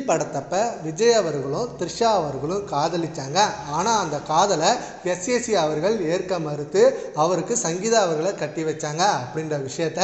படத்தப்ப விஜய் அவர்களும் த்ரிஷா அவர்களும் காதலிச்சாங்க. ஆனால் அந்த காதலை எஸ்ஏசி அவர்கள் ஏற்க மறுத்து அவருக்கு சங்கீதா அவர்களை கட்டி வச்சாங்க அப்படின்ற விஷயத்த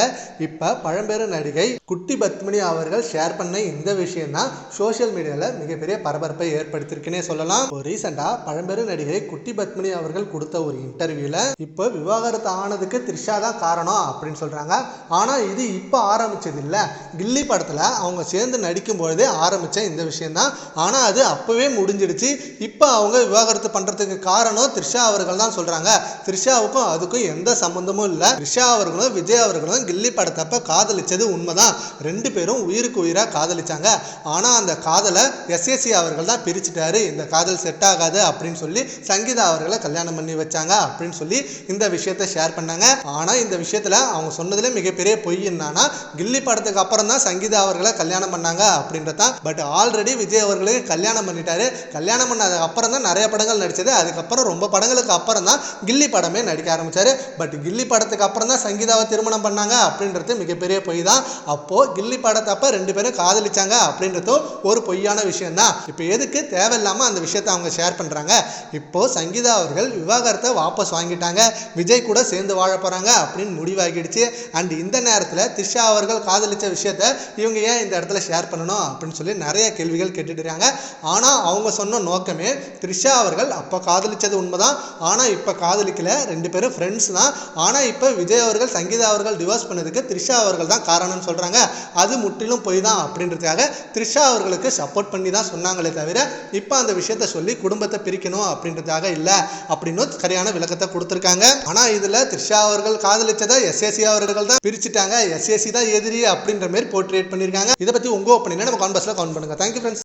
இப்போ பழம்பெரு நடிகை குட்டி பத்மினி அவர்கள் ஷேர் பண்ண இந்த விஷயம் தான் சோஷியல் மீடியாவில் மிகப்பெரிய பரபரப்பை ஏற்படுத்தியிருக்குன்னே சொல்லலாம். ரீசெண்டாக பழம்பெரு நடிகை குட்டி பத்மினி அவர்கள் கொடுத்த ஒரு இன்டர்வியூவில் இப்போ விவாகரத்து ஆனதுக்கு த்ரிஷா தான் காரணம் அப்படின்னு சொல்கிறாங்க. ஆனால் இது இப்போ ஆரம்பிச்சது இல்லை, கில்லி படத்தில் அவங்க சேர்ந்து நடிக்கும் பொழுதே ஆரம்பித்த இந்த விஷயம்தான். ஆனால் அது அப்போவே முடிஞ்சிடுச்சு. இப்போ அவங்க விவாகரத்து பண்ணுறதுக்கு காரணம் த்ரிஷா அவர்கள் தான் சொல்கிறாங்க. த்ரிஷாவுக்கும் அதுக்கும் எந்த சம்மந்தமும் இல்லை. த்ரிஷா அவர்களும் விஜய் அவர்களும் கில்லி படத்தப்ப காதலிச்சது உண்மைதான். ரெண்டு பேரும் உயிருக்கு உயிராக காதலிச்சாங்க. ஆனால் அந்த காதலை எஸ்ஏசி அவர்கள் தான் பிரிச்சுட்டாரு. இந்த காதல் செட் ஆகாது அப்படின்னு சொல்லி சங்கீதா அவர்களை கல்யாணம் பண்ணி வச்சாங்க அப்படின்னு சொல்லி இந்த விஷயத்தை ஷேர் பண்ணாங்க. ஆனால் இந்த விஷயத்தில் அவங்க சொன்னதுல மிகப்பெரிய பொய் என்னன்னா, கில்லி படத்துக்கு அப்புறம் தான் சங்கீதா அவர்களை கல்யாணம் பண்ணாங்க அப்படின்றதான். பட் ஆல்ரெடி விஜய் அவர்களுக்கு கல்யாணம் பண்ணிட்டாரு. கல்யாணம் பண்ணதுக்கு அப்புறம் தான் நிறைய படங்கள் நடிச்சது. அதுக்கப்புறம் ரொம்ப படங்களுக்கு அப்புறம் தான் கில்லி படமே நடிக்க ஆரம்பிச்சாரு. பட் கில்லி படத்துக்கு அப்புறம் தான் சங்கீதாவை திருமணம் பண்ணாங்க அப்படின்றது மிகப்பெரிய பொய் தான். அப்போ கில்லி படத்தப்ப ரெண்டு பேரும் காதலிச்சாங்க அப்படின்றதும் ஒரு பொய்யான விஷயம் தான். இப்போ எதுக்கு தேவையில்லாம அந்த விஷயத்தை அவங்க ஷேர் பண்றாங்க? இப்போ சங்கீதா அவர்கள் விவாகரத்தை வாபஸ் வாங்கிட்டாங்க, விஜய் கூட சேர்ந்து வாழ போறாங்க அப்படின்னு முடிவாகிடுச்சு. அண்ட் இந்த நேரத்தில் த்ரிஷா அவர்கள் காதலிச்ச விஷயத்த இவங்க ஏன் இந்த இடத்துல ஷேர் பண்ணணும் அப்படின்னு சொல்லி நிறைய கேள்விகள் கேட்டுட்டு இருக்காங்க. ஆனால் அவங்க சொன்ன நோக்கமே த்ரிஷா அவர்கள் அப்போ காதலிச்சது உண்மைதான், ஆனால் இப்போ காதலிக்கல, ரெண்டு பேரும் ஃப்ரெண்ட்ஸ் தான். ஆனால் இப்போ விஜய் அவர்கள் சங்கீதா அவர்கள் டிவோர்ஸ் பண்ணதுக்கு த்ரிஷா அவர்கள் தான் காரணம்னு சொல்றாங்க. அது முற்றிலும் பொய் தான் அப்படின்றதுக்காக த்ரிஷா அவர்களுக்கு சப்போர்ட் பண்ணி தான் சொன்னாங்களே தவிர இப்போ அந்த விஷயத்த சொல்லி குடும்பத்தை பிரிக்கணும் அப்படின்றதுக்காக இல்லை அப்படின்னு சரியான விளக்கத்தை கொடுத்துருக்காங்க. ஆனால் இதில் த்ரிஷா அவர்கள் காதலிச்சதை எஸ்ஏசி அவர்கள் தான் பிரிச்சுட்டாங்க, எஸ்ஏசி தான் எதிரி அப்படின்ற மாதிரி போர்ட்ரேட் பண்ணியிருக்காங்க. இதை பற்றி உங்க ஒப்பீனியனை நம்ம கான்வர்ஸ்ல கவுண்ட் பண்ணுங்க. Thank you friends.